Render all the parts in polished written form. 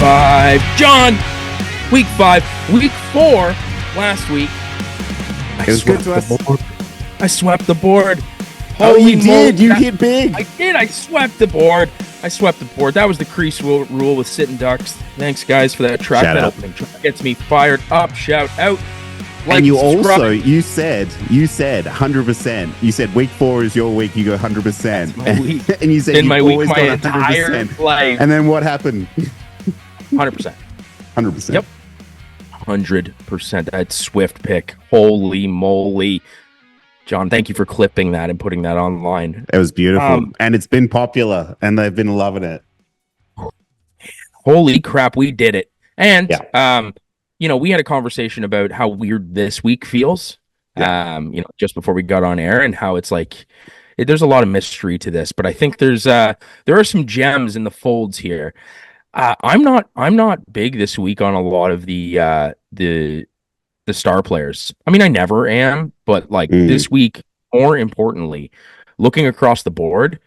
5. John, week 5. Week 4 last week. It was good to us. I swept the board. Oh, you did. You hit big. I did. I swept the board. That was the Crease rule with sitting ducks. Thanks, guys, for that track. That opening track gets me fired up. Shout out. Like, and you also, you said 100%. You said week 4 is your week. You go 100%. And you said in my week, always my gone entire 100%. life. And then what happened? 100%. 100%. Yep. 100%. That Swift pick. Holy moly. John, thank you for clipping that and putting that online. It was beautiful. And it's been popular, and they've been loving it. Holy crap, we did it. And, we had a conversation about how weird this week feels, just before we got on air, and how it's like, there's a lot of mystery to this, but I think there are some gems in the folds here. I'm not big this week on a lot of the star players. I mean, I never am, but this week, more importantly, looking across the board,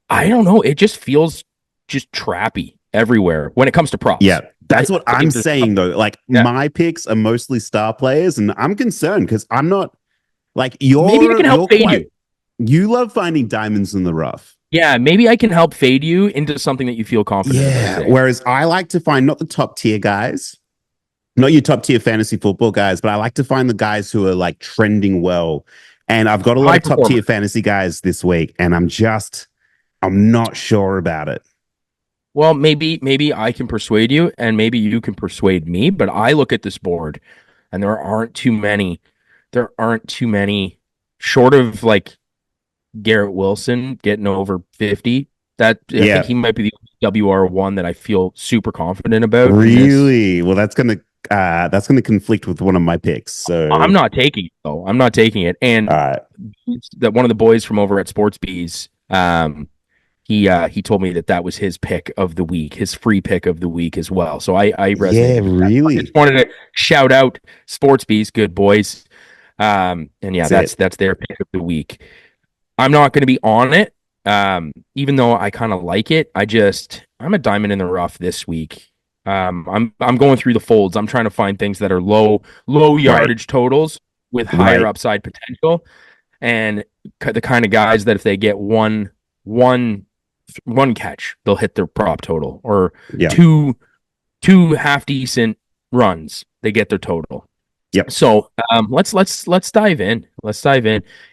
I don't know. It just feels just trappy everywhere when it comes to props. Yeah, that's what I'm saying though. My picks are mostly star players, and I'm concerned because I'm not Maybe I can help fade you. You love finding diamonds in the rough. Yeah, maybe I can help fade you into something that you feel confident in. Yeah, whereas I like to find not the top tier guys, not your top tier fantasy football guys, but I like to find the guys who are trending well. And I've got a lot of top tier fantasy guys this week, and I'm not sure about it. Well, maybe I can persuade you, and maybe you can persuade me, but I look at this board, and there aren't too many short of Garrett Wilson getting over 50. I think he might be the WR1 that I feel super confident about. Really? Well, that's gonna conflict with one of my picks. So I'm not taking it though. I'm not taking it. And that one of the boys from over at Sports Bees, he told me that was his pick of the week, his free pick of the week as well. So I resonated with that. Really. I just wanted to shout out Sports Bees, good boys. And that's their pick of the week. I'm not going to be on it, even though I kind of like it. I'm a diamond in the rough this week. I'm going through the folds. I'm trying to find things that are low yardage totals with higher upside potential, and the kind of guys that if they get one catch, they'll hit their prop total, or two half decent runs, they get their total. Yep. So let's dive in.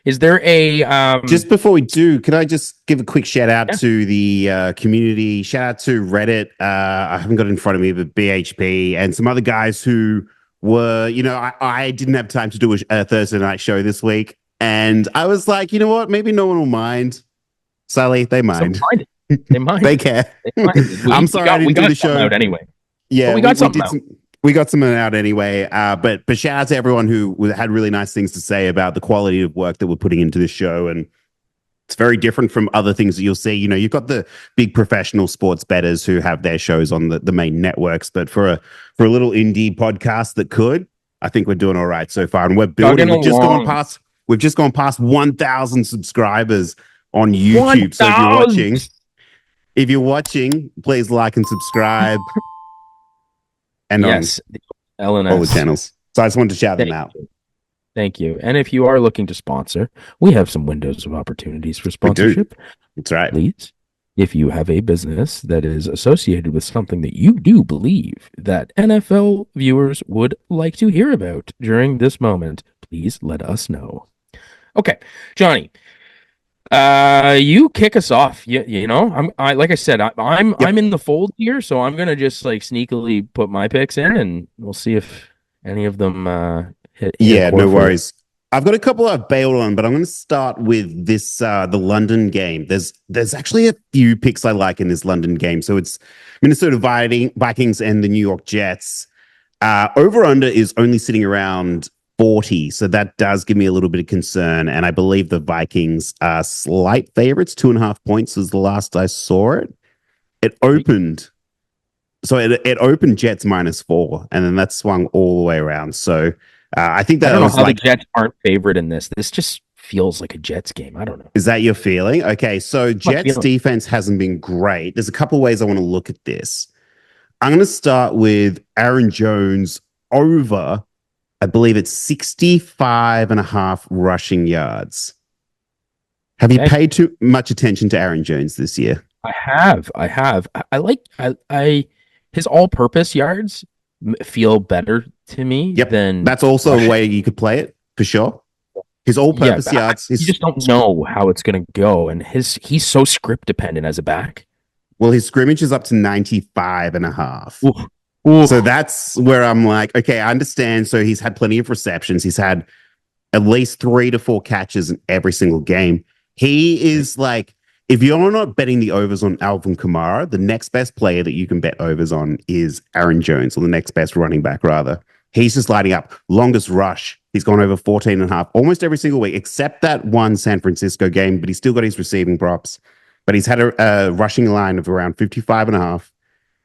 Is there a just before we do, can I just give a quick shout out to the community? Shout out to Reddit. I haven't got it in front of me, but BHP and some other guys who were, I didn't have time to do a Thursday night show this week, and I was like, you know what? Maybe no one will mind. Sully, they mind. They mind. They care. They mind. I'm sorry I didn't do the show out anyway. Yeah, but we got something out. We got something out anyway, but shout out to everyone who had really nice things to say about the quality of work that we're putting into this show, and it's very different from other things that you'll see. You've got the big professional sports bettors who have their shows on the main networks, but for a little indie podcast I think we're doing all right so far, and we're building. We've just gone past 1,000 subscribers on YouTube. 1, so if you're watching, please like and subscribe. And yes, all the channels. So I just wanted to shout them out. Thank you. And if you are looking to sponsor, we have some windows of opportunities for sponsorship. That's right. Please, if you have a business that is associated with something that you do believe that NFL viewers would like to hear about during this moment, please let us know. Okay, Johnny. You kick us off. I'm in the fold here, so I'm gonna just sneakily put my picks in, and we'll see if any of them hit. Yeah, no worries. I've got a couple I've bailed on, but I'm going to start with this the London game. There's actually a few picks I like in this London game. So it's Minnesota Vikings and the New York Jets. Over under is only sitting around 40, so that does give me a little bit of concern. And I believe the Vikings are slight favorites. 2.5 points is the last I saw it. It opened Jets -4, and then that swung all the way around. So I think that I don't know how the Jets aren't favored in this. This just feels like a Jets game. I don't know. Is that your feeling? Okay, so Jets defense hasn't been great. There's a couple ways I want to look at this. I'm going to start with Aaron Jones over, I believe it's 65 and a half rushing yards. Have you paid too much attention to Aaron Jones this year? I have. I like his all-purpose yards feel better to me than that's also a way you could play it for sure. His all-purpose yards. You just don't know how it's going to go, and he's so script dependent as a back. Well, his scrimmage is up to 95 and a half. Ooh. So that's where I'm like, okay, I understand. So he's had plenty of receptions. He's had at least 3 to 4 catches in every single game. He is like, if you're not betting the overs on Alvin Kamara, the next best player that you can bet overs on is Aaron Jones, or the next best running back, rather. He's just lighting up. Longest rush. He's gone over 14 and a half almost every single week, except that one San Francisco game, but he's still got his receiving props. But he's had a rushing line of around 55 and a half.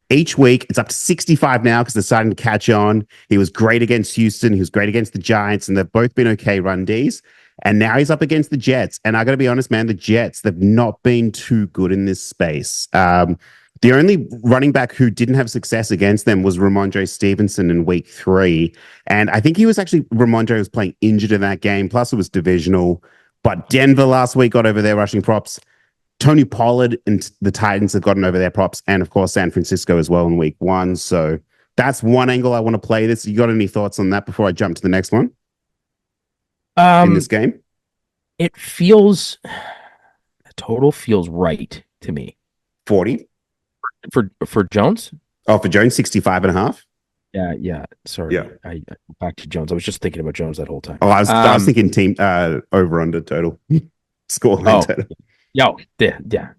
Each week, it's up to 65 now because they're starting to catch on. He was great against Houston. He was great against the Giants, and they've both been okay run Ds. And now he's up against the Jets. And I got to be honest, man, the Jets, they've not been too good in this space. The only running back who didn't have success against them was Ramondre Stevenson in week 3. And I think Ramondre was playing injured in that game. Plus, it was divisional. But Denver last week got over their rushing props. Tony Pollard and the Titans have gotten over their props. And, of course, San Francisco as well in week 1. So that's one angle I want to play this. You got any thoughts on that before I jump to the next one? In this game? The total feels right to me. 40? For Jones? Oh, for Jones, 65 and a half? Yeah. Sorry. Yeah. I back to Jones. I was just thinking about Jones that whole time. Oh, I was thinking team over under total. Scoreline total. Yeah.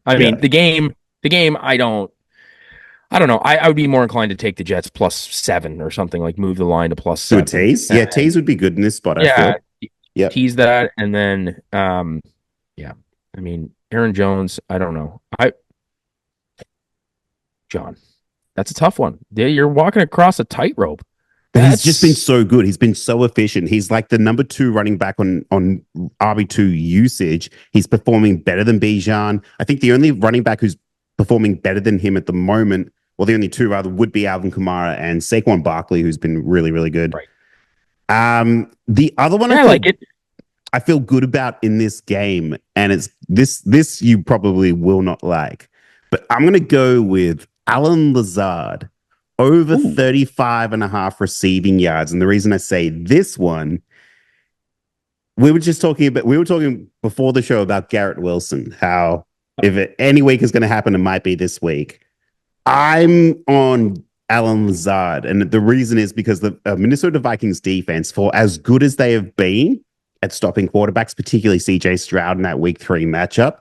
I mean, the game, I don't know. I would be more inclined to take the Jets +7 or something, like move the line to +7. So tease? Yeah, tease would be good in this spot, I feel. Yeah. Tease that, and then I mean, Aaron Jones, I don't know. John, that's a tough one. You're walking across a tightrope. He's just been so good. He's been so efficient. He's like the number 2 running back on RB2 usage. He's performing better than Bijan. I think the only running back who's performing better than him at the moment, well, the only 2 rather, would be Alvin Kamara and Saquon Barkley, who's been really, really good. Right. The other one, I like it. I feel good about in this game, and it's this you probably will not like, but I'm going to go with Alan Lazard over 35 and a half receiving yards. And the reason I say this one, we were talking before the show about Garrett Wilson, how if any week is going to happen, it might be this week. I'm on Alan Lazard, and the reason is because the Minnesota Vikings defense, for as good as they have been at stopping quarterbacks, particularly CJ Stroud in that week 3 matchup,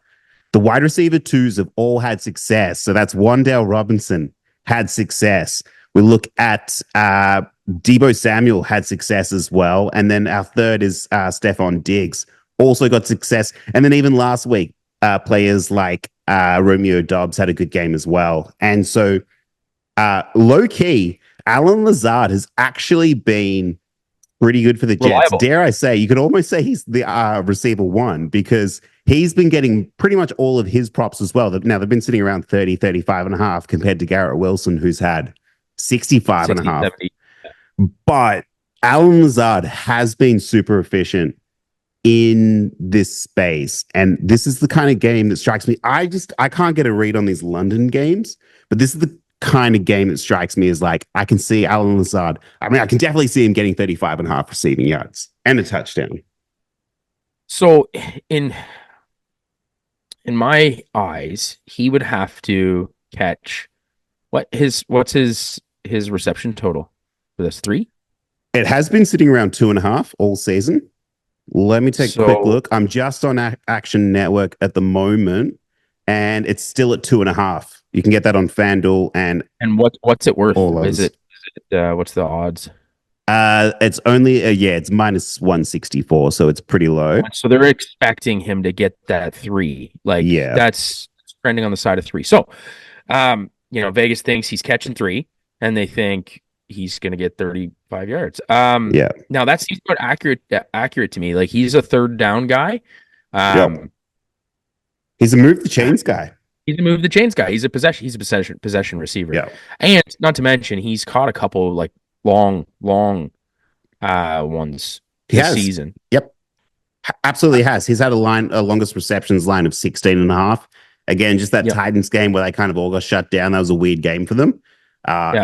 the wide receiver 2s have all had success. So that's Wan'Dale Robinson had success. We look at Deebo Samuel had success as well. And then our third is Stephon Diggs, also got success. And then even last week, players like Romeo Doubs had a good game as well. And so low key, Alan Lazard has actually been pretty good for the Jets. Reliable. Dare I say, you could almost say he's the receiver 1, because he's been getting pretty much all of his props as well. Now, they've been sitting around 30, 35 and a half compared to Garrett Wilson, who's had 65 and a half. 70. But Alan Lazard has been super efficient in this space. And this is the kind of game that strikes me. I can't get a read on these London games, but this is the kind of game that strikes me as like, I can see Alan Lazard. I mean, I can definitely see him getting 35 and a half receiving yards and a touchdown. So in my eyes, he would have to catch what's his reception total for this? 3? It has been sitting around 2.5 all season. Let me take a quick look. I'm just on Action Network at the moment, and it's still at 2.5. You can get that on FanDuel and what's it worth? Is it what's the odds? It's only it's -164, so it's pretty low. So they're expecting him to get that 3. Like, that's trending on the side of 3. So, Vegas thinks he's catching 3, and they think he's going to get 35 yards. Now that seems about accurate to me. Like, he's a third down guy. He's a move the chains guy. He's a move the chains guy. He's a possession receiver. Yeah. And not to mention, he's caught a couple like long ones He this has. season. Yep. Absolutely has. He's had a longest receptions line of 16 and a half. Again, just that Titans game where they kind of all got shut down. That was a weird game for them.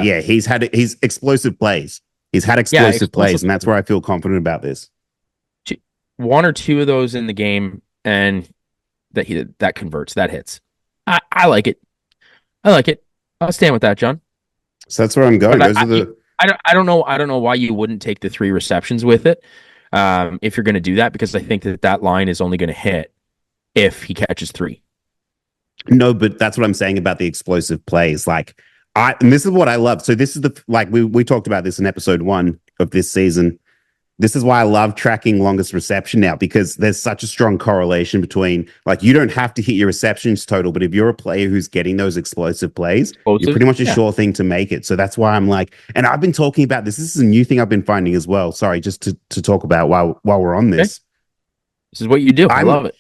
He's explosive plays. He's had explosive plays, and that's where I feel confident about this. One or two of those in the game, and that converts, that hits. I like it. I like it. I'll stand with that, John. So that's where I'm going. I don't know why you wouldn't take the 3 receptions with it, if you're going to do that, because I think that line is only going to hit if he catches 3. No, but that's what I'm saying about the explosive plays. And this is what I love. So this is we talked about this in episode 1 of this season. This is why I love tracking longest reception now, because there's such a strong correlation between, you don't have to hit your receptions total, but if you're a player who's getting those explosive plays, you're pretty much a sure thing to make it. So that's why I'm and I've been talking about this. This is a new thing I've been finding as well. Sorry, just to talk about while we're on this. Okay. This is what you do. I love it.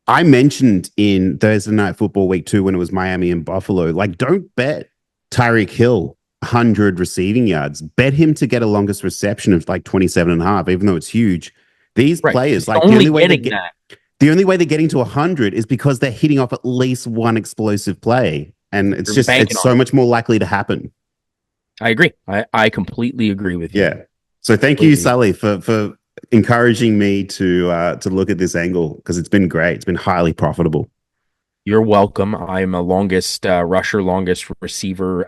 I mentioned in Thursday Night Football Week 2 when it was Miami and Buffalo, don't bet Tyreek Hill 100 receiving yards. Bet him to get a longest reception of 27 and a half, even though it's huge. These players, the only way they're getting to 100 is because they're hitting off at least one explosive play. And it's so much more likely to happen. I agree. I completely agree with you. Yeah. So thank you, Sully, for encouraging me to look at this angle, because it's been great. It's been highly profitable. You're welcome. I'm a longest rusher, longest receiver,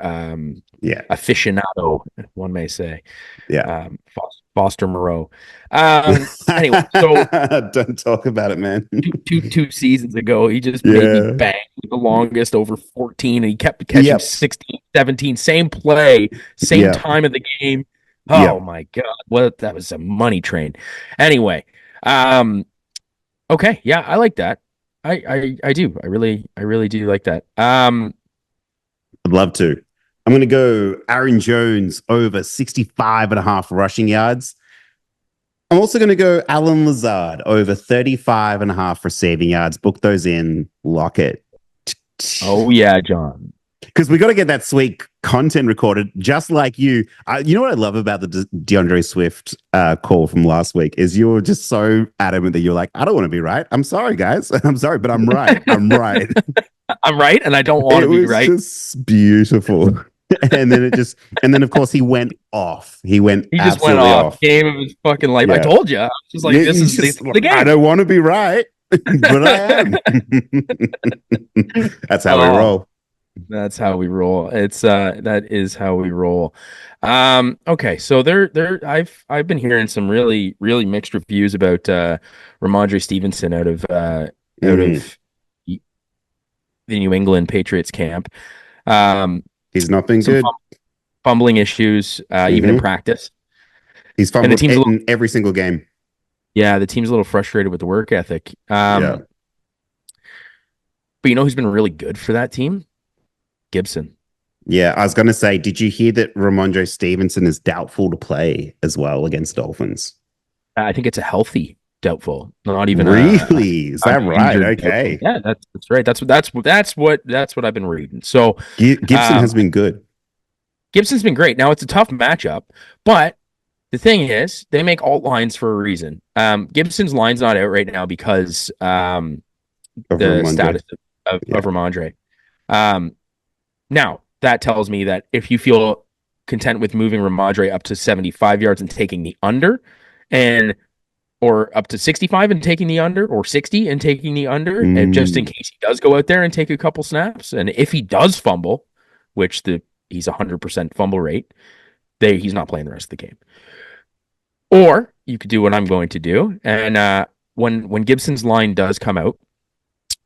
aficionado, one may say. Yeah. Foster Moreau. Anyway, so don't talk about it, man. two seasons ago, he just made me bang the longest over 14, and he kept catching 16, 17, same play, same time of the game. Oh my God. That was a money train. Anyway. Okay. Yeah, I like that. I do. I really do like that. I'd love to. I'm going to go Aaron Jones over 65 and a half rushing yards. I'm also going to go Alan Lazard over 35 and a half receiving yards. Book those in. Lock it. Oh, yeah, John. Because we got to get that sweet content recorded, just like you. You know what I love about the DeAndre Swift call from last week is you were just so adamant that you're like, I don't want to be right. I'm sorry, guys. I'm sorry, but I'm right. I'm right. I'm right, and I don't want to be right. It was just beautiful. And then of course he went off. He just went off. Game of his fucking life. Yeah. I told you. I was just like, this is the game. I don't want to be right, but I am. That's how we roll. That's how we roll. That is how we roll. Okay, so I've been hearing some really, really mixed reviews about Ramondre Stevenson out of the New England Patriots camp. He's not been good. Fumbling issues, even in practice. He's fumbled in every single game. Yeah, the team's a little frustrated with the work ethic. But you know who's been really good for that team? Gibson. Yeah, I was going to say, did you hear that Ramondre Stevenson is doubtful to play as well against Dolphins? I think it's a healthy doubtful, not even really. Is that right? Okay. Doubtful. Yeah, that's right. That's what I've been reading. So Gibson has been good. Gibson's been great. Now it's a tough matchup, but the thing is, they make alt lines for a reason. Gibson's line's not out right now because the status of Ramondre. Now, that tells me that if you feel content with moving Ramondre up to 75 yards and taking the under, or up to 65 and taking the under, or 60 and taking the under, and just in case he does go out there and take a couple snaps, and if he does fumble, which he's 100% fumble rate, he's not playing the rest of the game. Or you could do what I'm going to do, and when Gibson's line does come out,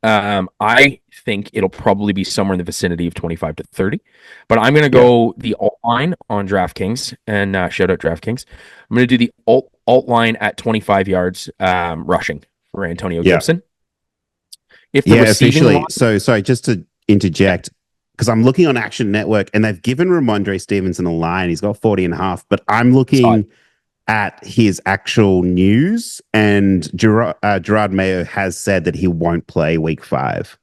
I think it'll probably be somewhere in the vicinity of 25 to 30, but I'm going to go the alt line on DraftKings, and shout out DraftKings. I'm going to do the alt line at 25 yards rushing for Antonio Gibson. If the officially. So sorry, just to interject, because I'm looking on Action Network and they've given Ramondre Stevenson a line. He's got 40 and a half, but I'm looking at his actual news, and Gerard Mayo has said that he won't play week 5.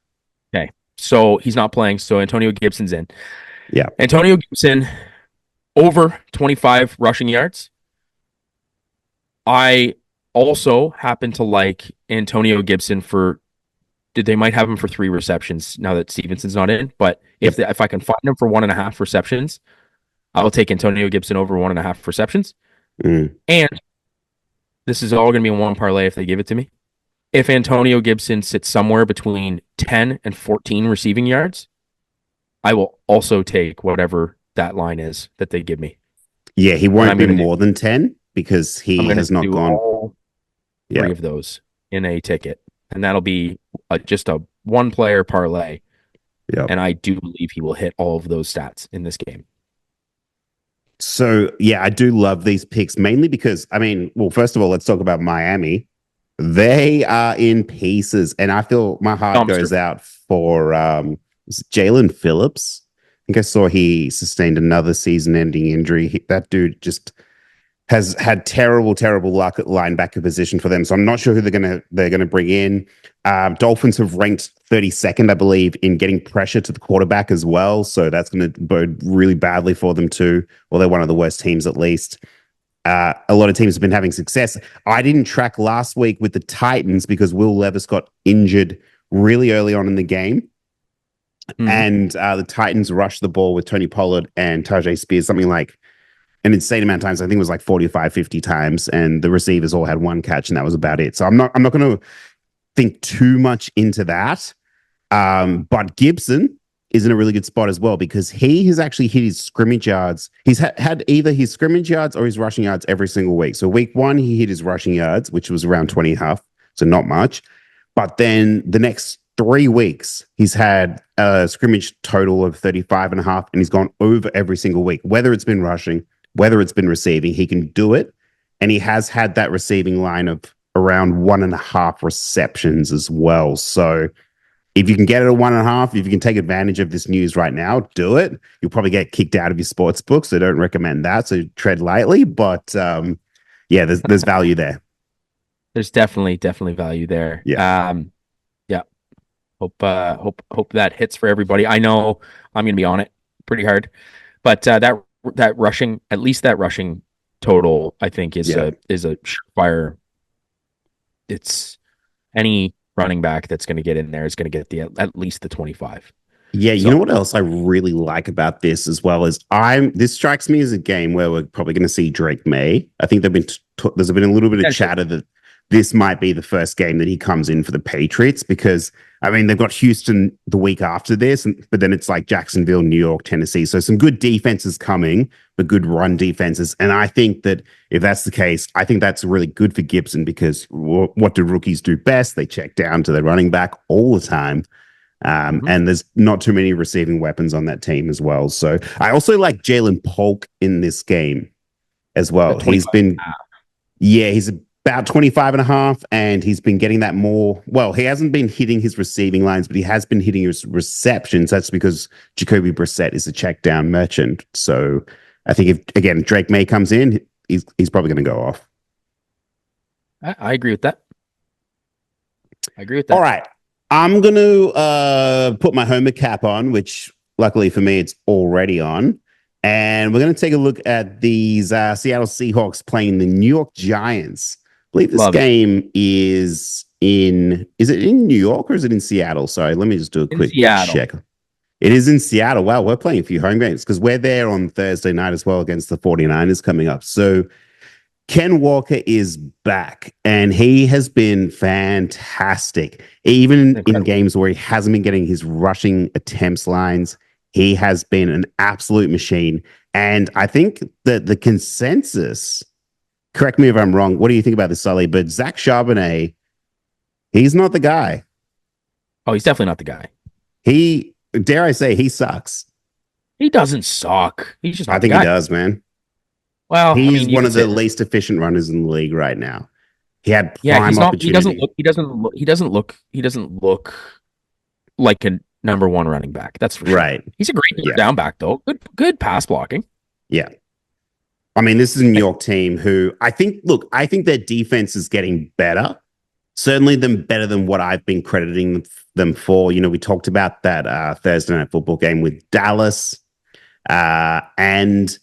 Okay. So he's not playing. So Antonio Gibson's in. Yeah. Antonio Gibson over 25 rushing yards. I also happen to like Antonio Gibson for they might have him for 3 receptions now that Stevenson's not in. But Yep. if I can find him for 1.5 receptions, I will take Antonio Gibson over 1.5 receptions. Mm. And this is all going to be in one parlay if they give it to me. If Antonio Gibson sits somewhere between 10 and 14 receiving yards, I will also take whatever that line is that they give me. Yeah, he won't be more than 10 because he has not gone. All three of those in a ticket, and that'll be just a one-player parlay. Yeah, and I do believe he will hit all of those stats in this game. So, yeah, I do love these picks mainly because, I mean, well, first of all, let's talk about Miami. They are in pieces, and I feel my heart goes out for Jalen Phillips. I think I saw he sustained another season-ending injury. That dude just has had terrible luck at linebacker position for them. So I'm not sure who they're gonna bring in. Dolphins have ranked 32nd, I believe, in getting pressure to the quarterback as well. So that's going to bode really badly for them too. Well, they're one of the worst teams at least. A lot of teams have been having success. I didn't track last week with the Titans because Will Levis got injured really early on in the game. Mm-hmm. And the Titans rushed the ball with Tony Pollard and Tajay Spears, something like an insane amount of times. I think it was like 45, 50 times. And the receivers all had one catch and that was about it. So I'm not going to think too much into that. But Gibson is in a really good spot as well because he has actually hit his scrimmage yards. He's had either his scrimmage yards or his rushing yards every single week. So week 1, he hit his rushing yards, which was around 20.5, so not much. But then the next 3 weeks, he's had a scrimmage total of 35.5, and he's gone over every single week, whether it's been rushing, whether it's been receiving, he can do it. And he has had that receiving line of around 1.5 receptions as well. So if you can get it at 1.5, if you can take advantage of this news right now, do it. You'll probably get kicked out of your sports book, so don't recommend that. So tread lightly, but yeah, there's value there. There's definitely value there. Yeah. Yeah. Hope that hits for everybody. I know I'm going to be on it pretty hard, but that rushing, at least that rushing total, I think is a surefire. It's any running back that's going to get in there is going to get at least the 25. Yeah, you know what else I really like about this as well is this strikes me as a game where we're probably going to see Drake May. I think there's been a little bit of chatter that this might be the first game that he comes in for the Patriots because, I mean, they've got Houston the week after this, but then it's like Jacksonville, New York, Tennessee. So some good defenses coming, but good run defenses. And I think that if that's the case, I think that's really good for Gibson because what do rookies do best? They check down to their running back all the time. And there's not too many receiving weapons on that team as well. So I also like Jalen Polk in this game as well. He's about 25.5, and he's been getting that more. Well, he hasn't been hitting his receiving lines, but he has been hitting his receptions. That's because Jacoby Brissett is a check down merchant. So I think if Drake May comes in, he's probably going to go off. I agree with that. All right. I'm going to put my homer cap on, which luckily for me, it's already on. And we're going to take a look at these Seattle Seahawks playing the New York Giants. I believe this game is it in New York or is it in Seattle? Sorry, let me just do a quick check. It is in Seattle. Wow, we're playing a few home games because we're there on Thursday night as well against the 49ers coming up. So Ken Walker is back and he has been fantastic. Even in games where he hasn't been getting his rushing attempts lines, he has been an absolute machine. And I think that the consensus, correct me if I'm wrong, what do you think about this, Sully? But Zach Charbonnet, he's not the guy. Oh, he's definitely not the guy. Dare I say, he sucks. He doesn't suck. He's just I think he does, man. Well, he's one of the least efficient runners in the league right now. He had prime opportunity. He doesn't look like a number one running back. That's for sure. Right. He's a great down back though. Good pass blocking. Yeah. I mean, this is a New York team who I think their defense is getting better. certainly them better than what I've been crediting them for. We talked about that Thursday night football game with Dallas, and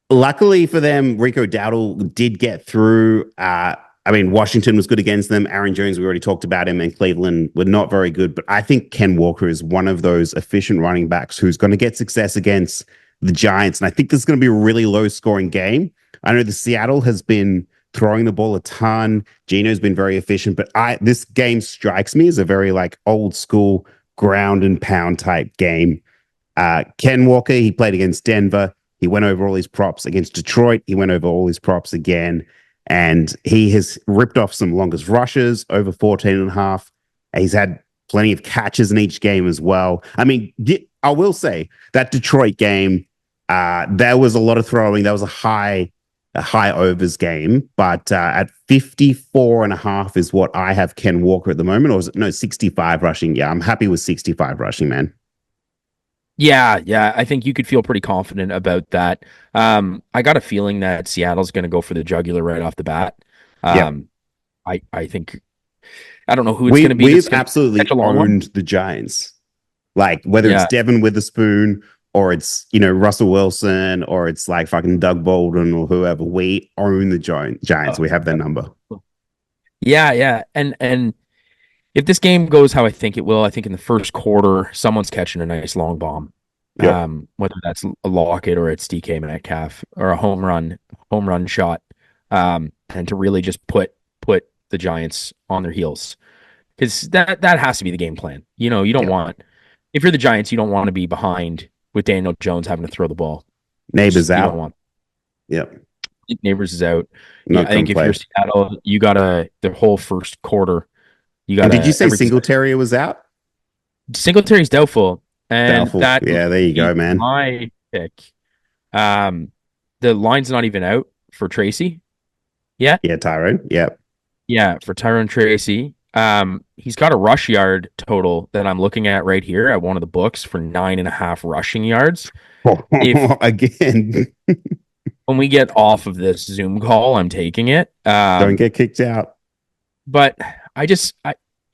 luckily for them, Rico Dowdle did get through. Washington was good against them. Aaron Jones, we already talked about him, and Cleveland were not very good. But I think Ken Walker is one of those efficient running backs who's going to get success against the Giants. And I think this is going to be a really low-scoring game. I know the Seattle has been throwing the ball a ton. Geno's been very efficient. But this game strikes me as a very old school ground and pound type game. Ken Walker, he played against Denver. He went over all his props against Detroit. He went over all his props again. And he has ripped off some longest rushes, over 14.5. He's had plenty of catches in each game as well. I will say that Detroit game, there was a lot of throwing. That was a high overs game. But at 54.5 is what I have Ken Walker at the moment. Or is it, no, 65 rushing. Yeah, I'm happy with 65 rushing, man. Yeah, I think you could feel pretty confident about that. I got a feeling that Seattle's going to go for the jugular right off the bat. I think I don't know who it's going to be. We've absolutely owned the Giants, whether it's Devin Witherspoon or it's Russell Wilson or it's fucking Doug Baldwin or whoever. We own the Giants. We have their number. Yeah, and if this game goes how I think it will, I think in the first quarter, someone's catching a nice long bomb. Yep. Whether that's a Lockett or it's DK Metcalf or a home run shot, and to really just put the Giants on their heels. Because that has to be the game plan. You don't want, if you're the Giants, you don't want to be behind with Daniel Jones having to throw the ball. Neighbors out. Neighbors is out. I think if you're Seattle, you gotta the whole first quarter. Did you say Singletary was out? Singletary's doubtful. And doubtful. There you go, man. My pick. The line's not even out for Tracey yet. Yeah, Tyrone. Yep. Yeah, for Tyrone Tracey. He's got a rush yard total that I'm looking at right here at one of the books for 9.5 rushing yards. Again. When we get off of this Zoom call, I'm taking it. Don't get kicked out. But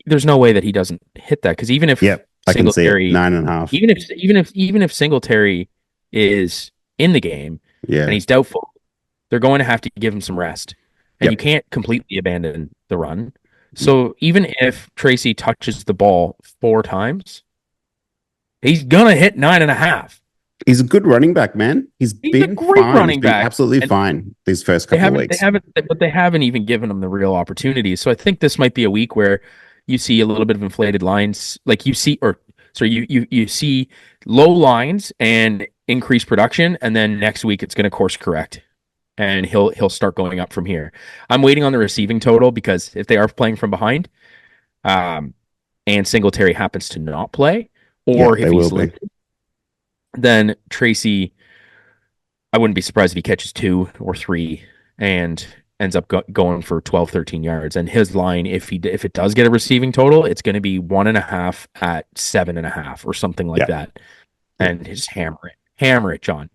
there's no way that he doesn't hit that, because even if Singletary, 9.5, even if Singletary is in the game and he's doubtful, they're going to have to give him some rest, and you can't completely abandon the run. So even if Tracey touches the ball 4 times, he's gonna hit 9.5. He's a good running back, man. He's been a great running back. Absolutely fine these first couple of weeks. They haven't even given him the real opportunities. So I think this might be a week where you see a little bit of inflated lines, you see low lines and increased production, and then next week it's going to course correct, and he'll start going up from here. I'm waiting on the receiving total, because if they are playing from behind, and Singletary happens to not play, or if he's limited, then Tracey, I wouldn't be surprised if he catches 2 or 3 and ends up going for 12, 13 yards. And his line, if it does get a receiving total, it's going to be 1.5 at 7.5 or something like that. And just hammer it, John.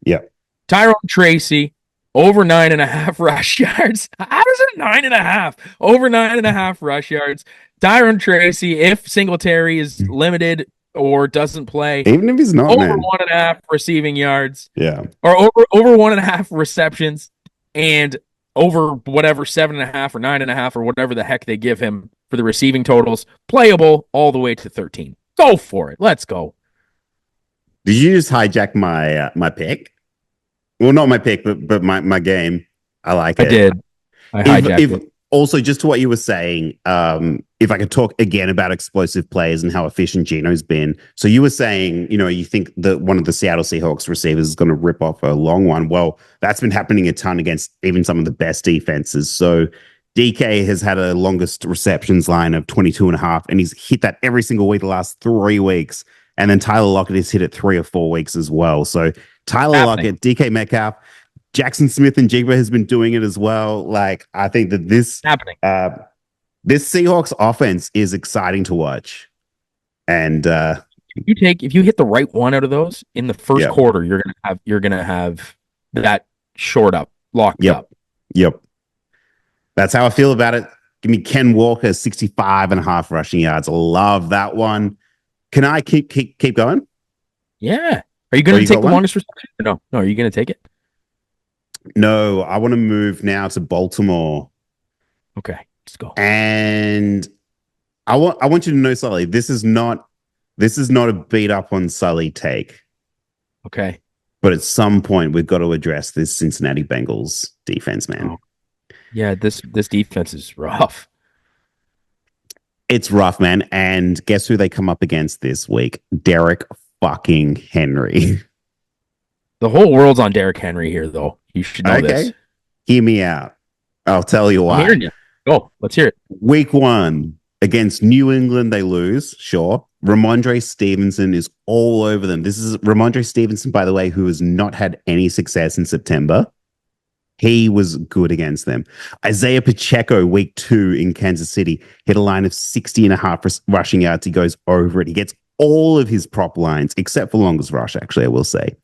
Yeah. Tyrone Tracey, over 9.5 rush yards. How does it 9.5? Over 9.5 rush yards. Tyrone Tracey, if Singletary is limited or doesn't play, even if he's not, over 1.5 receiving yards, or over 1.5 receptions, and over whatever 7.5 or 9.5 or whatever the heck they give him for the receiving totals, playable all the way to 13. Go for it. Let's go. Did you just hijack my pick? Well, not my pick, but my game. I like it. I did. I hijacked it. Also, just to what you were saying, if I could talk again about explosive players and how efficient Geno's been. So you were saying, you think that one of the Seattle Seahawks receivers is going to rip off a long one. Well, that's been happening a ton against even some of the best defenses. So DK has had a longest receptions line of 22.5, and he's hit that every single week the last 3 weeks. And then Tyler Lockett has hit it 3 or 4 weeks as well. So Tyler Lockett, DK Metcalf, Jackson Smith and Jigba has been doing it as well. I think that this Seahawks offense is exciting to watch. And if you hit the right one out of those in the first quarter, you're gonna have that locked up. Yep. That's how I feel about it. Give me Ken Walker, 65.5 rushing yards. Love that one. Can I keep going? Yeah. Are you going to take the longest reception? No. Are you going to take it? No, I want to move now to Baltimore. Okay, let's go. And I want you to know, Sully, this is not a beat up on Sully take. Okay. But at some point, we've got to address this Cincinnati Bengals defense, man. Oh. Yeah, this defense is rough. It's rough, man. And guess who they come up against this week? Derrick fucking Henry. The whole world's on Derrick Henry here, though. You should know this. Hear me out. I'll tell you why. I'm hearing you. Go. Let's hear it. Week 1 against New England, they lose. Sure. Ramondre Stevenson is all over them. This is Ramondre Stevenson, by the way, who has not had any success in September. He was good against them. Isaiah Pacheco, week 2 in Kansas City, hit a line of 60.5 rushing yards. He goes over it. He gets all of his prop lines, except for longest rush, actually, I will say.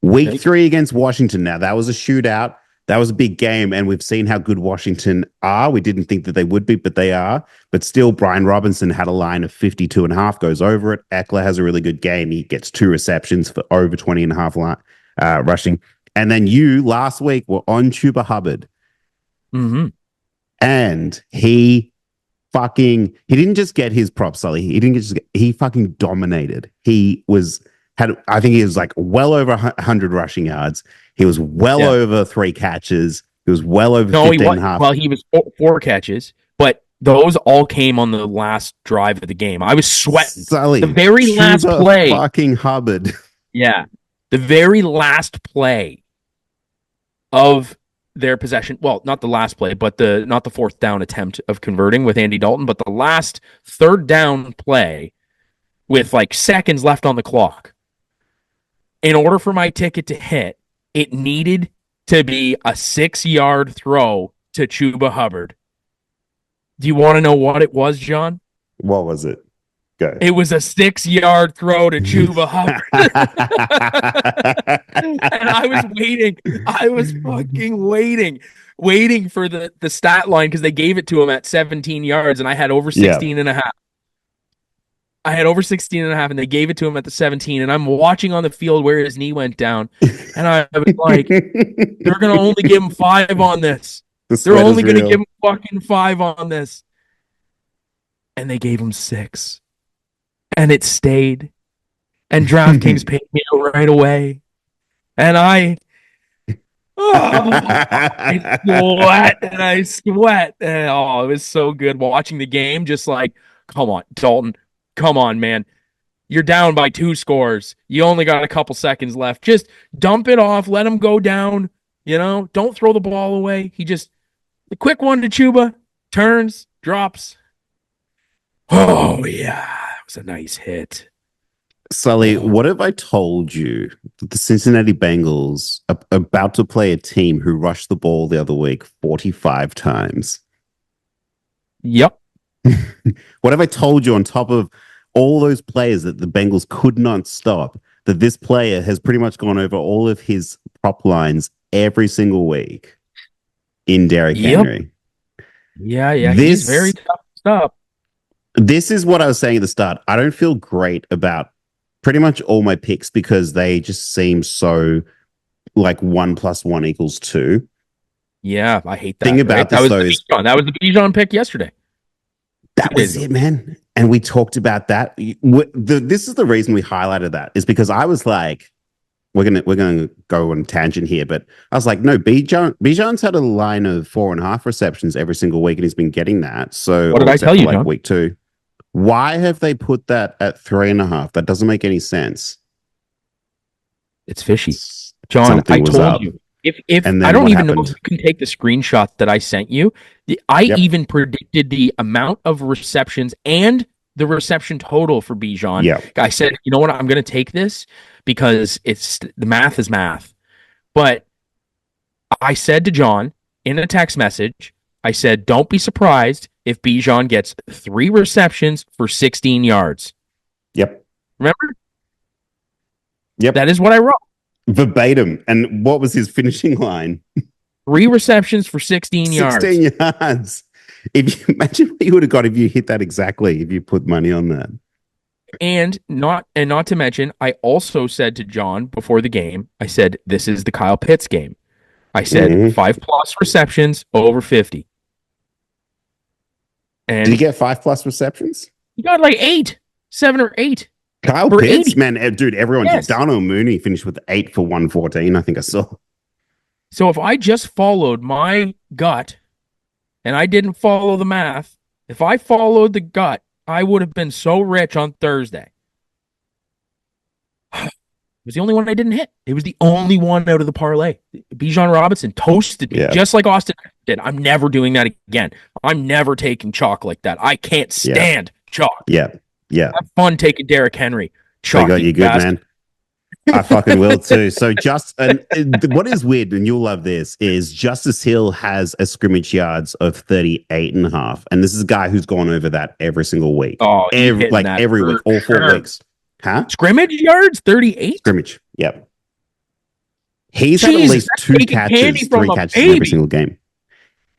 Week 3 against Washington. Now, that was a shootout. That was a big game, and we've seen how good Washington are. We didn't think that they would be, but they are. But still, Brian Robinson had a line of 52.5, goes over it. Eckler has a really good game. He gets 2 receptions for over 20.5 rushing. And then you, last week, were on Chuba Hubbard. Mm-hmm. And he didn't just get his props, Sully. He fucking dominated. I think he was like well over 100 rushing yards. He was well over 3 catches. He was well over 15.5. Well, he was 4 catches, but those all came on the last drive of the game. I was sweating. Sully, the very last play. Fucking Hubbard. Yeah. The very last play of their possession. Well, not the last play, but not the 4th down attempt of converting with Andy Dalton, but the last 3rd down play with like seconds left on the clock. In order for my ticket to hit, it needed to be a 6-yard throw to Chuba Hubbard. Do you want to know what it was, John? What was it? Go. It was a 6-yard throw to Chuba Hubbard. And I was waiting. I was fucking waiting for the stat line because they gave it to him at 17 yards, and I had over 16.5. I had over 16.5, and they gave it to him at the 17, and I'm watching on the field where his knee went down, and I was like, they're going to only give him 5 on this. They're only going to give him fucking 5 on this. And they gave him 6. And it stayed. And DraftKings paid me right away. And I sweat. And, it was so good watching the game. Just like, come on, Dalton. Come on, man. You're down by 2 scores. You only got a couple seconds left. Just dump it off. Let him go down. Don't throw the ball away. The quick one to Chuba, turns, drops. Oh, yeah. That was a nice hit. Sully, what if I told you that the Cincinnati Bengals are about to play a team who rushed the ball the other week 45 times? Yep. What if I told you on top of all those players that the Bengals could not stop, that this player has pretty much gone over all of his prop lines every single week in Derrick Henry? Yeah. He's very tough stuff. This is what I was saying at the start. I don't feel great about pretty much all my picks because they just seem so like 1 + 1 = 2. Yeah, I hate that. Thing about this, that was the Bijan pick yesterday. That was it, man. And we talked about that. This is the reason we highlighted that, is because I was like, we're gonna go on a tangent here, but I was like, no, Bijan's had a line of 4.5 receptions every single week, and he's been getting that. So what did I tell you, John? Week 2. Why have they put that at 3.5? That doesn't make any sense. It's fishy, John. I told you. If I don't even know if you can take the screenshot that I sent you. I even predicted the amount of receptions and the reception total for Bijan. Yeah. I said, you know what? I'm going to take this because the math is math. But I said to John in a text message, I said, don't be surprised if Bijan gets 3 receptions for 16 yards. Yep. Remember? Yep. That is what I wrote. Verbatim. And what was his finishing line? 3 receptions for 16 yards. 16 yards. If you imagine what you would have got if you hit that exactly, if you put money on that. And not to mention, I also said to John before the game, I said, this is the Kyle Pitts game. I said 5+ receptions over 50. And did he get 5+ receptions? He got like 8, 7 or 8. Kyle Pitts, man, dude, everyone did. Darnell Mooney finished with 8 for 114, I think I saw. So if I just followed my gut and I didn't follow the math, if I followed the gut, I would have been so rich on Thursday. It was the only one I didn't hit. It was the only one out of the parlay. Bijan Robinson toasted me, just like Austin did. I'm never doing that again. I'm never taking chalk like that. I can't stand chalk. Yeah. Have fun taking Derrick Henry. Chalk, you good, man. I fucking will too. So what is weird, and you'll love this, is Justice Hill has a scrimmage yards of 38.5. And this is a guy who's gone over that every single week. Oh, every week, all 4 weeks. Huh? Scrimmage yards, 38? Scrimmage, yep. He's had at least 2 catches, 3 catches in every single game.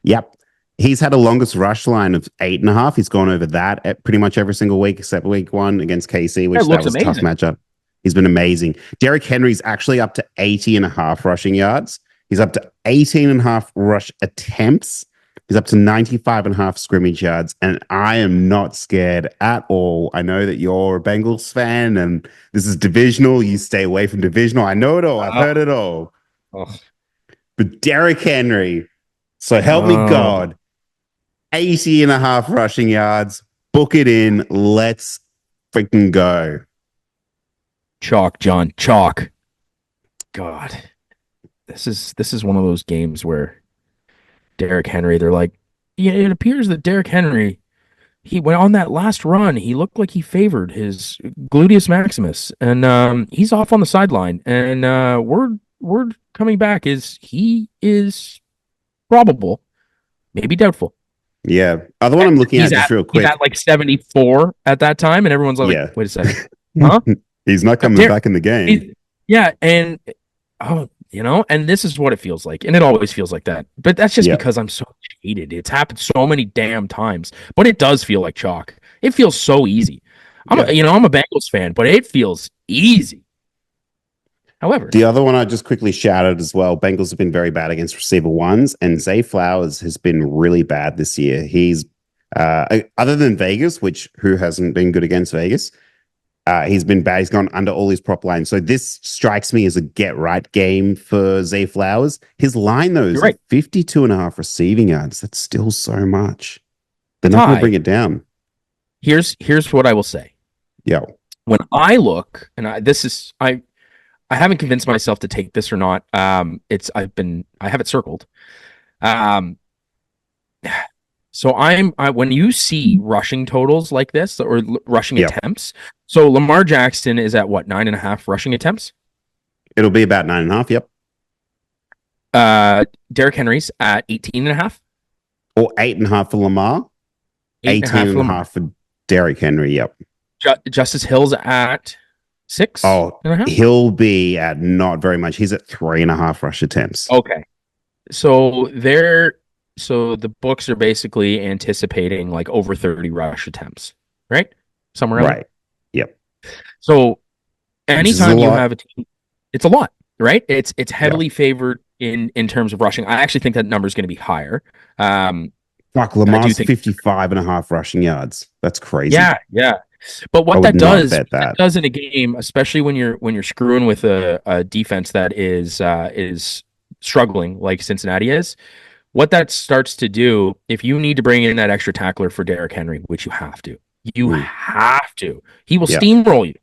Yep. He's had a longest rush line of 8.5. He's gone over that at pretty much every single week, except week 1 against KC, which that was a tough matchup. He's been amazing. Derrick Henry's actually up to 80.5 rushing yards. He's up to 18.5 rush attempts. He's up to 95.5 scrimmage yards. And I am not scared at all. I know that you're a Bengals fan and this is divisional. You stay away from divisional. I know it all. I've heard it all. But Derrick Henry, so help me God, 80.5 rushing yards. Book it in. Let's freaking go. Chalk, John. Chalk. God. This is one of those games where Derrick Henry, they're like, yeah, it appears that Derrick Henry, he went on that last run, he looked like he favored his gluteus maximus, and he's off on the sideline. And word coming back is he is probable, maybe doubtful. Yeah. Other one I'm looking at just real quick. He's at like 74 at that time, and everyone's like, wait a second. Huh? He's not coming back in the game. And and this is what it feels like, and it always feels like that. But that's just because I'm so cheated. It's happened so many damn times, but it does feel like chalk. It feels so easy. I'm a Bengals fan, but it feels easy. However, the other one I just quickly shouted as well, Bengals have been very bad against receiver ones, and Zay Flowers has been really bad this year. He's other than Vegas, who hasn't been good against Vegas. He's been bad. He's gone under all his prop lines. So this strikes me as a get-right game for Zay Flowers. His line, though, is 52.5 receiving yards. That's still so much. They're not going to bring it down. Here's what I will say. Yeah. When I look, and I haven't convinced myself to take this or not. I have it circled. So when you see rushing totals like this or rushing attempts, so Lamar Jackson is at what, 9.5 rushing attempts? It'll be about 9.5. Yep. Derrick Henry's at 18.5, or 8.5 for Lamar. 18.5 for Derrick Henry. Yep. Justice Hill's at 6. Oh, he'll be at not very much. He's at 3.5 rush attempts. Okay. So the books are basically anticipating like over 30 rush attempts, right? Somewhere around. Right. Yep. So anytime you have a team, it's a lot, right? It's heavily favored in terms of rushing. I actually think that number is going to be higher. Fuck, Lamar's 55.5 rushing yards. That's crazy. Yeah. But what that does in a game, especially when you're screwing with a defense that is struggling like Cincinnati is, what that starts to do, if you need to bring in that extra tackler for Derrick Henry, which you have to, he will steamroll you.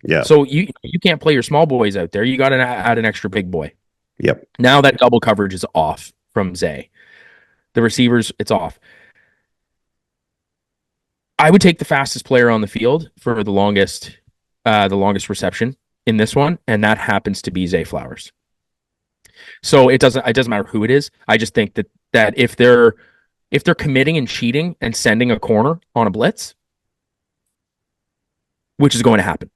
Yeah. So you can't play your small boys out there. You got to add an extra big boy. Yep. Now that double coverage is off from Zay. The receivers, it's off. I would take the fastest player on the field for the longest reception in this one, and that happens to be Zay Flowers. So it doesn't matter who it is. I just think that if they're committing and cheating and sending a corner on a blitz, which is going to happen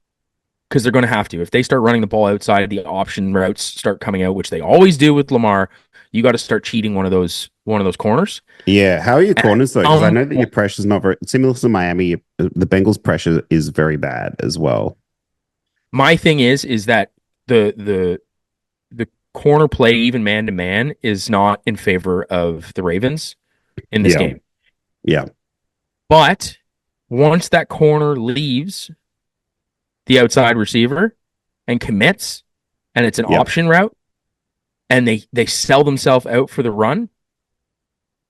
because they're going to have to. If they start running the ball outside, the option routes start coming out, which they always do with Lamar. You got to start cheating one of those one of those corners. Yeah. How are your corners though? Because I know that Um, your pressure's not very similar to though. Because I know that your pressure's not very similar to Miami. The Bengals' pressure is very bad as well. my thing is that the corner play, even man to man, is not in favor of the Ravens in this Yeah. game. Yeah. But once that corner leaves the outside receiver and commits, and it's an Yep. option route, and they sell themselves out for the run,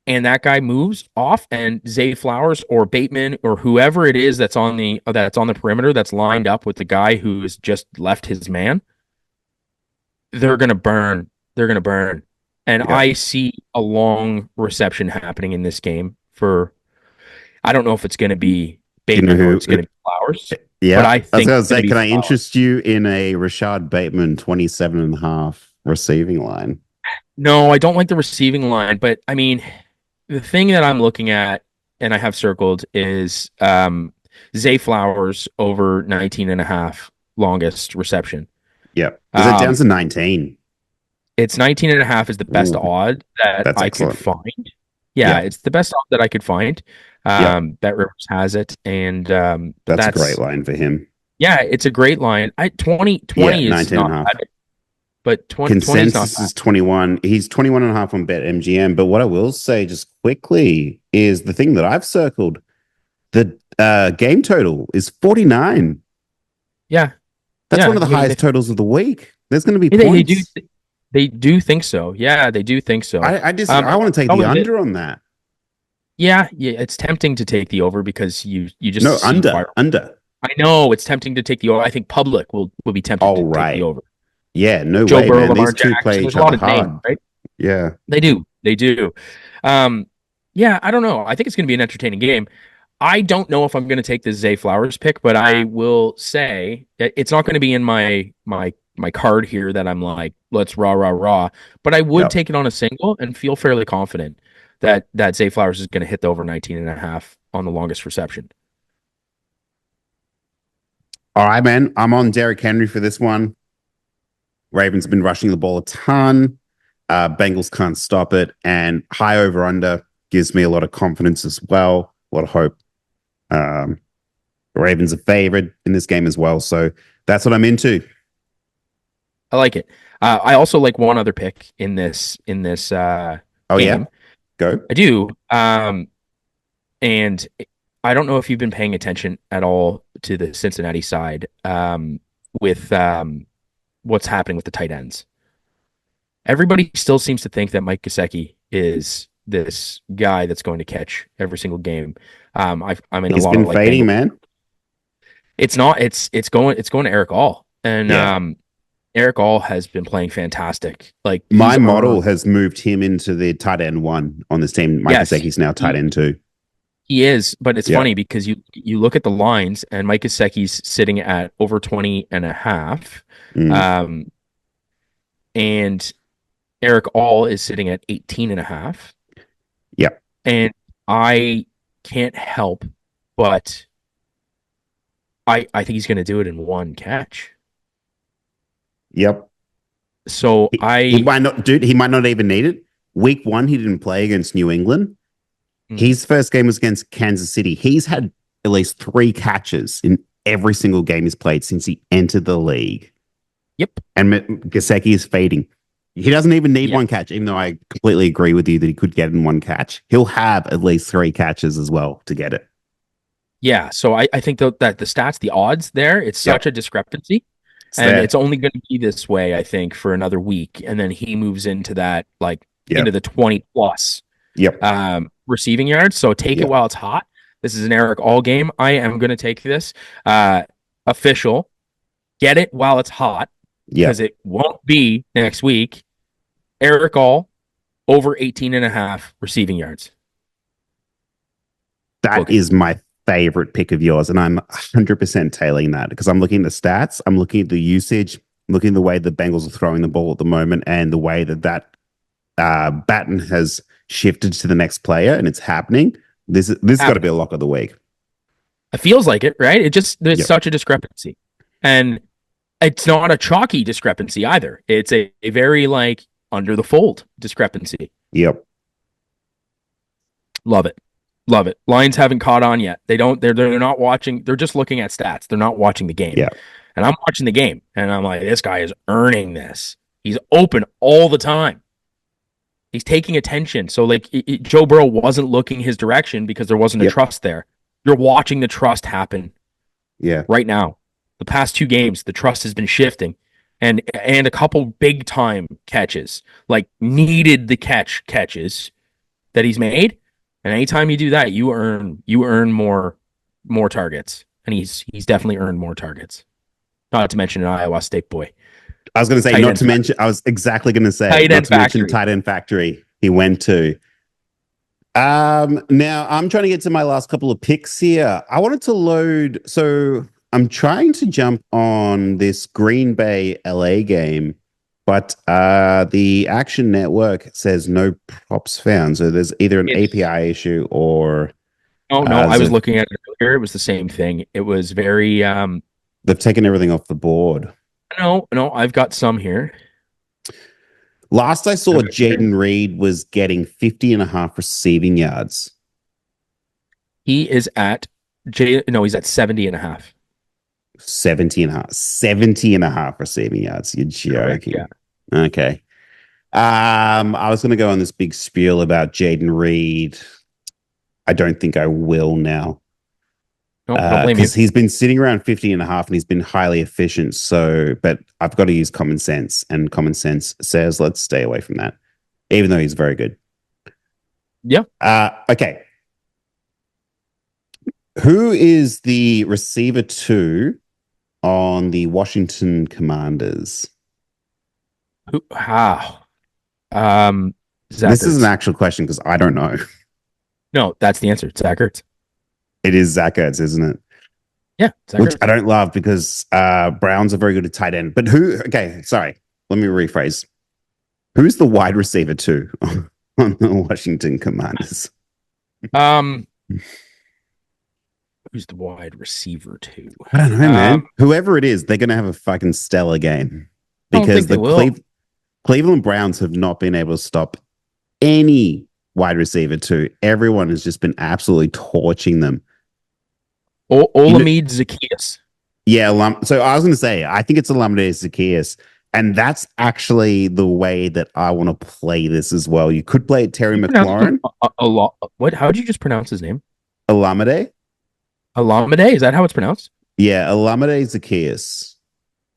and that guy moves off, and Zay Flowers or Bateman or whoever it is that's on the perimeter that's lined up with the guy who has just left his man, they're gonna burn. They're gonna burn. And Yep. I see a long reception happening in this game for I don't know if it's gonna be Do you know Bateman or who? it's gonna be Flowers, but Yeah. I I was think going to it's gonna say, be can I Flowers. interest you in a Rashad Bateman 27.5 receiving line? No, I don't like the receiving line, but I mean, the thing that I'm looking at and I have circled is Zay Flowers over 19 and a half longest reception. Yep. Is it down Um, to 19? it's 19 and a half is the best Ooh, odd that that's I could excellent. find. Yeah, Yep. it's the best odd that I could find. Yep. Bet Rivers has it, and That's a great line for him. yeah, it's a great line. I 20 Yeah, 20 is 19 and not a half. bad, but 20 is not Consensus bad. is 21. He's 21.5 on BetMGM. But what I will say just quickly is the thing that I've circled, the game total is 49. Yeah, That's yeah, one of the highest totals of the week. There's going to be they do points. they do think so. Yeah, they do think so. I want to take the under on that. Yeah, it's tempting to take the over because you just No, see fire. under. I know it's tempting to take the over. I think public will be tempted All to take the right. over. Yeah, no Joe way, Burrow, man. Lamar These two Jackson. play There's each a lot other of names, hard. right? Yeah. They do. They do. Yeah, I don't know. I think it's going to be an entertaining game. I don't know if I'm going to take the Zay Flowers pick, but I will say that it's not going to be in my card here that I'm like, let's rah rah rah. But I would Yep. take it on a single and feel fairly confident that Zay Flowers is going to hit the over 19 and a half on the longest reception. All right, man. I'm on Derrick Henry for this one. Ravens have been rushing the ball a ton. Bengals can't stop it. And high over under gives me a lot of confidence as well. A lot of hope. The Ravens are favored in this game as well. So that's what I'm into. I like it. I also like one other pick in this Oh, game. yeah. Go. I do. And I don't know if you've been paying attention at all to the Cincinnati side with what's happening with the tight ends. Everybody still seems to think that Mike Gesicki is this guy that's going to catch every single game. I'm in a He's lot been of like fading, Bengals. man. It's not. It's going to Eric All, and Yeah. Eric All has been playing fantastic. Like My model has moved him into the tight end one on this team. Mike yes, Gesicki's now tight end two. he is, but it's Yeah. funny because you look at the lines and Mike Gesicki's sitting at over 20 and a half. Mm. And Eric All is sitting at 18 and a half. Yeah. And I can't help but I think he's going to do it in one catch. Yep. So he might not, dude. He might not even need it. Week 1, he didn't play against New England. His first game was against Kansas City. He's had at least 3 catches in every single game he's played since he entered the league. Yep. And Gesicki is fading. He doesn't even need one catch, even though I completely agree with you that he could get in one catch. He'll have at least 3 catches as well to get it. Yeah. So I think that the stats, the odds there, it's such a discrepancy. It's only going to be this way, I think, for another week. And then he moves into that, into the 20 plus receiving yards. So take it while it's hot. This is an Eric All game. I am going to take this official. Get it while it's hot because it won't be next week. Eric All over 18 and a half receiving yards. That is my favorite pick of yours. And I'm 100% tailing that because I'm looking at the stats. I'm looking at the usage. I'm looking at the way the Bengals are throwing the ball at the moment and the way that baton has shifted to the next player and it's happening. This got to be a lock of the week. It feels like it, right? There's such a discrepancy. And it's not a chalky discrepancy either. It's a very under the fold discrepancy. Yep. Love it. Love it. Lions haven't caught on yet. They're not watching. They're just looking at stats. They're not watching the game. Yeah. And I'm watching the game and I'm like, this guy is earning this. He's open all the time. He's taking attention. So like Joe Burrow wasn't looking his direction because there wasn't a trust there. You're watching the trust happen. Yeah. Right now. The past 2 games, the trust has been shifting. And a couple big time catches, like needed the catches that he's made. And anytime you do that, you earn more targets. And he's definitely earned more targets. Not to mention an Iowa State boy. I was going to say, not to mention, I was exactly going to say, not to mention Tight End Factory he went to. Now, I'm trying to get to my last couple of picks here. I wanted to load, so I'm trying to jump on this Green Bay LA game, but the Action Network says no props found. So there's either an API issue or... Oh, no, I was looking at it earlier. It was the same thing. It was very... They've taken everything off the board. No, I've got some here. Last I saw, Jayden Reed was getting 50.5 receiving yards. He is at he's at 70.5. 70.5 receiving yards. You're joking. Yeah. Okay. I was going to go on this big spiel about Jayden Reed. I don't think I will now. Because he's been sitting around 50.5 and he's been highly efficient. So, but I've got to use common sense, and common sense says let's stay away from that, even though he's very good. Yeah. Okay. Who is the receiver 2 on the Washington Commanders? How? This is an actual question because I don't know. No, that's the answer. It's Zach Ertz. It is Zach Ertz, isn't it? Yeah. Which I don't love because Browns are very good at tight end. But who? Okay, sorry. Let me rephrase. Who's the wide receiver 2 on the Washington Commanders? Who's the wide receiver 2? I don't know, man. Whoever it is, they're going to have a fucking stellar game because the Cleveland Browns have not been able to stop any wide receiver 2. Everyone has just been absolutely torching them. Olamide Zaccheaus. Yeah, so I was going to say, I think it's Olamide Zaccheaus, and that's actually the way that I want to play this as well. You could play it Terry McLaurin. What? How did you just pronounce his name? Olamide? Olamide? Is that how it's pronounced? Yeah, Olamide Zaccheaus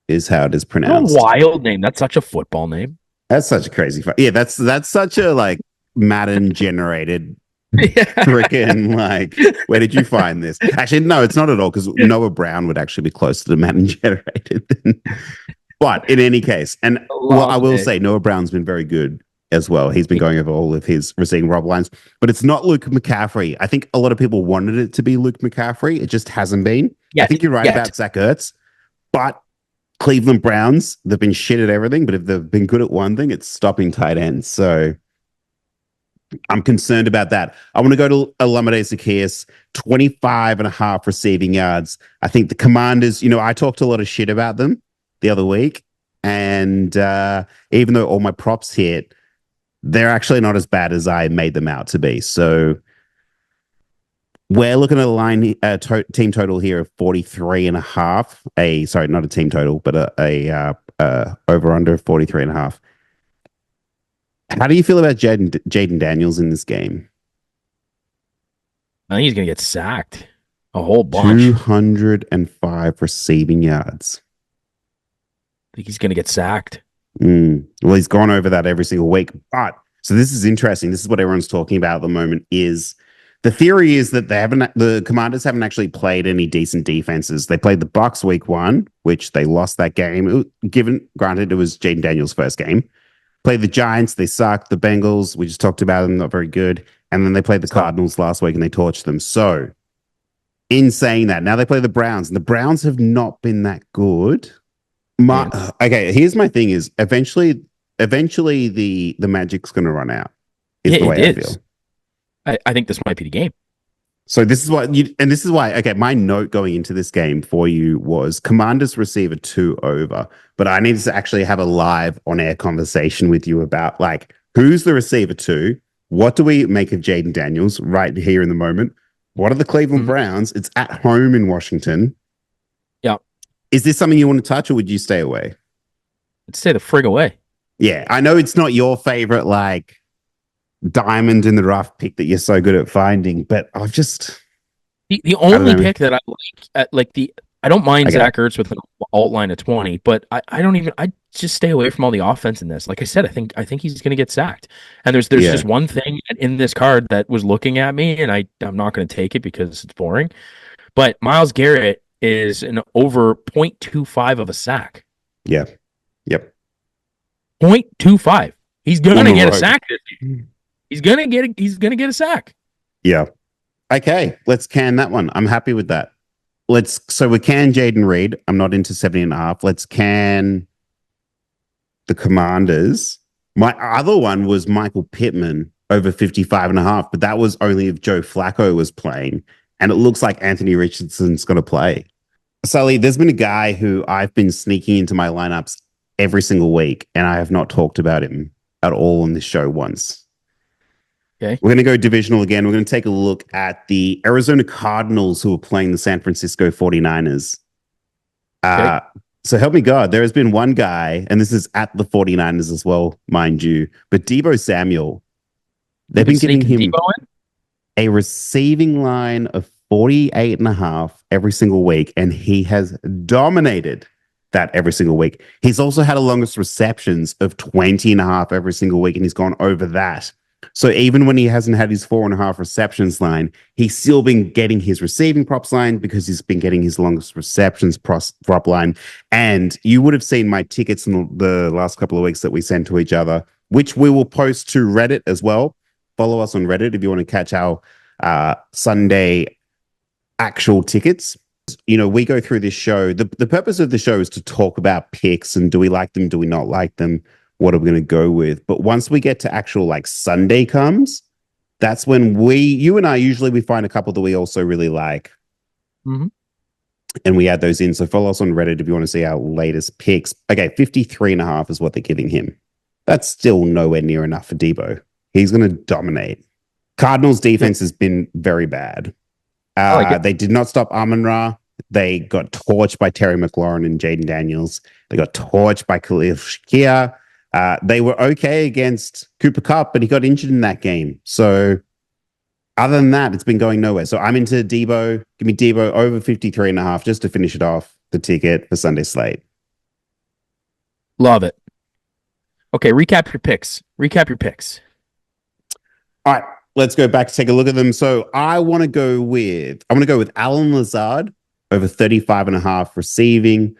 is how it is pronounced. What a wild name. That's such a football name. That's such a crazy... Yeah, that's such a, like, Madden-generated... freaking like, where did you find this? Actually, no, it's not at all, because Noah Brown would actually be closer to Madden generated. But in any case, and I will say Noah Brown's been very good as well. He's been going over all of his receiving rob lines, but it's not Luke McCaffrey. I think a lot of people wanted it to be Luke McCaffrey. It just hasn't been. I think you're right about Zach Ertz, but Cleveland Browns, they've been shit at everything, but if they've been good at one thing, it's stopping tight ends. So I'm concerned about that. I want to go to Olamide Zaccheaus, 25.5 receiving yards. I think the Commanders, I talked a lot of shit about them the other week. And even though all my props hit, they're actually not as bad as I made them out to be. So we're looking at a line, team total here of 43.5. Sorry, not a team total, but a over under 43.5. How do you feel about Jayden Daniels in this game? I think he's going to get sacked a whole bunch. 205 receiving yards. I think he's going to get sacked. Well, he's gone over that every single week. But so this is interesting. This is what everyone's talking about at the moment. Is the theory is that the Commanders haven't actually played any decent defenses. They played the Bucs week 1, which they lost that game. Granted, it was Jayden Daniels' first game. Played the Giants, they sucked. The Bengals, we just talked about them, not very good. And then they played the Cardinals last week and they torched them. So, in saying that, now they play the Browns, and the Browns have not been that good. Okay, here's my thing: is eventually the magic's going to run out. Is the way I feel. I think this might be the game. So this is why. Okay, my note going into this game for you was Commanders receiver 2 over, but I needed to actually have a live on air conversation with you about like who's the receiver 2 What do we make of Jayden Daniels right here in the moment? What are the Cleveland Browns? It's at home in Washington. Yeah. Is this something you want to touch, or would you stay away? I'd stay the frig away. Yeah, I know it's not your favorite, like, diamond in the rough pick that you're so good at finding, but I've just the only pick that I like, I don't mind Zach Ertz with an alt line of 20, but I just stay away from all the offense in this. Like I said, I think he's going to get sacked. And there's just one thing in this card that was looking at me, and I'm not going to take it because it's boring. But Myles Garrett is an over 0.25 of a sack. Yeah. Yep. 0.25. He's going to get a sack this year. He's gonna get a sack. Yeah. Okay, let's can that one. I'm happy with that. So we can Jayden Reed. I'm not into 70.5. Let's can the Commanders. My other one was Michael Pittman over 55.5, but that was only if Joe Flacco was playing. And it looks like Anthony Richardson's gonna play. Sully, there's been a guy who I've been sneaking into my lineups every single week, and I have not talked about him at all on this show once. Okay. We're going to go divisional again. We're going to take a look at the Arizona Cardinals, who are playing the San Francisco 49ers. Okay. So help me God, there has been one guy, and this is at the 49ers as well, mind you, but Deebo Samuel. They've been giving him a receiving line of 48.5 every single week, and he has dominated that every single week. He's also had a longest receptions of 20.5 every single week, and he's gone over that. So even when he hasn't had his 4.5 receptions line, he's still been getting his receiving props line because he's been getting his longest receptions prop line. And you would have seen my tickets in the last couple of weeks that we sent to each other, which we will post to Reddit as well. Follow us on Reddit if you want to catch our Sunday actual tickets. You know, we go through this show. The purpose of the show is to talk about picks and do we like them? Do we not like them? What are we going to go with? But once we get to actual like Sunday comes, that's when you and I usually we find a couple that we also really like. Mm-hmm. And we add those in. So follow us on Reddit if you want to see our latest picks. Okay, 53.5 is what they're giving him. That's still nowhere near enough for Deebo. He's going to dominate. Cardinals defense has been very bad. They did not stop Amon-Ra. They got torched by Terry McLaurin and Jayden Daniels. They got torched by Khalil Shakir. They were okay against Cooper Kupp, but he got injured in that game. So other than that, it's been going nowhere. So I'm into Deebo. Give me Deebo over 53.5 just to finish it off the ticket for Sunday Slate. Love it. Okay, recap your picks. All right, let's go back to take a look at them. So I want to go with Alan Lazard over 35.5 receiving.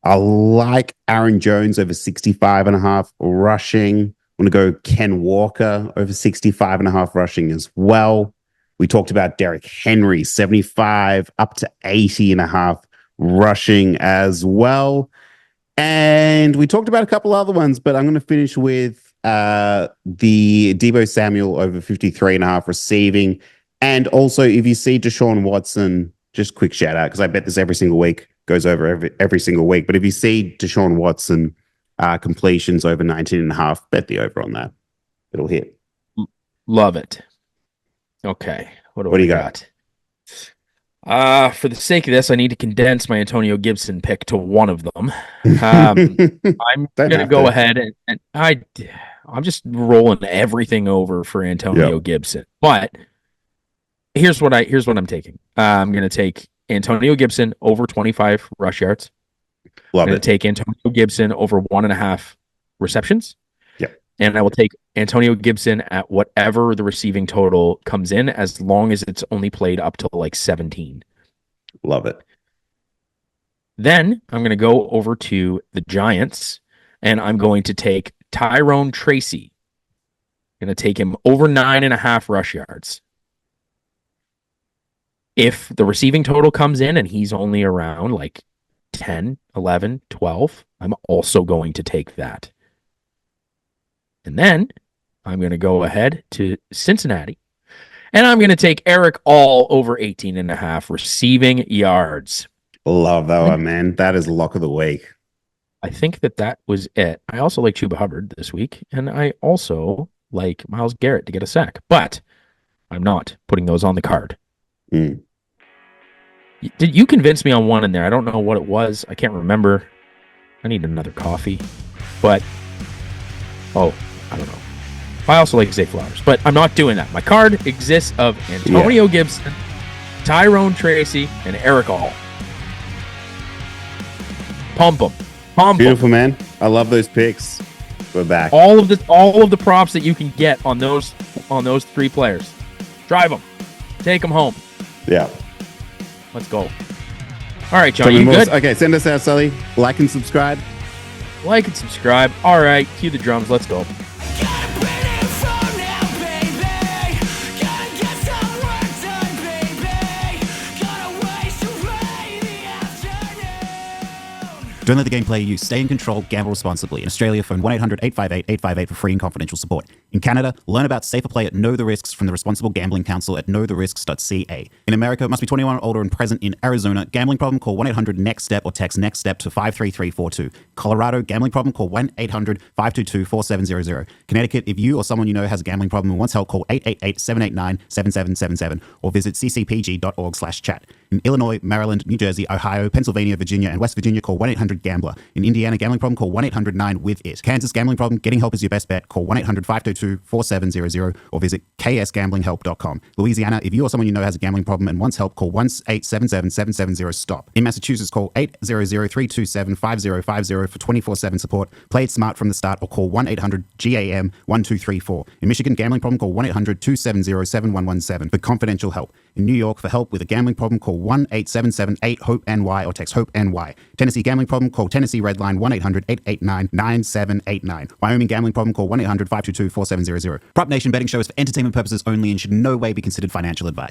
I like Aaron Jones over 65.5 rushing. I want to go Ken Walker over 65.5 rushing as well. We talked about Derrick Henry, 75 up to 80.5 rushing as well. And we talked about a couple other ones, but I'm going to finish with the Deebo Samuel over 53.5 receiving. And also, if you see Deshaun Watson, just quick shout out, because I bet this every single week goes over every single week. But if you see Deshaun Watson completions over 19.5, bet the over on that. It'll hit. Love it. Okay. What do you got? For the sake of this, I need to condense my Antonio Gibson pick to one of them. I'm going to go ahead and I'm just rolling everything over for Antonio Gibson. But here's what I'm taking. I'm going to take Antonio Gibson over 25 rush yards. I'm going to take Antonio Gibson over 1.5 receptions. And I will take Antonio Gibson at whatever the receiving total comes in, as long as it's only played up to like 17. Love it. Then I'm going to go over to the Giants, and I'm going to take Tyrone Tracey. I'm going to take him over 9.5 rush yards. If the receiving total comes in and he's only around like 10, 11, 12, I'm also going to take that. And then I'm going to go ahead to Cincinnati, and I'm going to take Erik all over 18.5 receiving yards. Love that one, man. That is lock of the week. I think that was it. I also like Chuba Hubbard this week, and I also like Myles Garrett to get a sack, but I'm not putting those on the card. Did you convince me on one in there? I don't know what it was. I can't remember. I need another coffee. But, I don't know. I also like Zay Flowers, but I'm not doing that. My card exists of Antonio Gibson, Tyrone Tracey, and Erik All. Pump them. Beautiful, man. I love those picks. We're back. All of the props that you can get on those 3 players. Drive them. Take them home. Yeah. Let's go. All right, John, you good? Okay, send us out, Sully. Like and subscribe. Like and subscribe. All right, cue the drums. Let's go. Don't let the game play you. Stay in control. Gamble responsibly. In Australia, phone 1-800-858-858 for free and confidential support. In Canada, learn about safer play at Know the Risks from the Responsible Gambling Council at knowtherisks.ca. In America, must be 21 or older and present in Arizona. Gambling problem? Call 1-800-NEXTSTEP or text NEXTSTEP to 53342. Colorado, gambling problem? Call 1-800-522-4700. Connecticut, if you or someone you know has a gambling problem and wants help, call 888-789-7777 or visit ccpg.org/chat. In Illinois, Maryland, New Jersey, Ohio, Pennsylvania, Virginia, and West Virginia, call 1-800-GAMBLER. In Indiana, gambling problem? Call 1-800-9-WITH-IT. Kansas, gambling problem? Getting help is your best bet. Call 1-800-522-4700 or visit ksgamblinghelp.com. Louisiana, if you or someone you know has a gambling problem and wants help, call 1-877-770-STOP. In Massachusetts, call 800-327-5050 for 24/7 support. Play it smart from the start or call 1-800-GAM-1234. In Michigan, gambling problem? Call 1-800-270-7117 for confidential help. In New York, for help with a gambling problem, call 1-877-8-HOPE-NY or text HOPE-NY. Tennessee gambling problem? Call Tennessee Redline 1-800-889-9789. Wyoming gambling problem? Call 1-800-522-4700. Prop Nation betting show is for entertainment purposes only and should in no way be considered financial advice.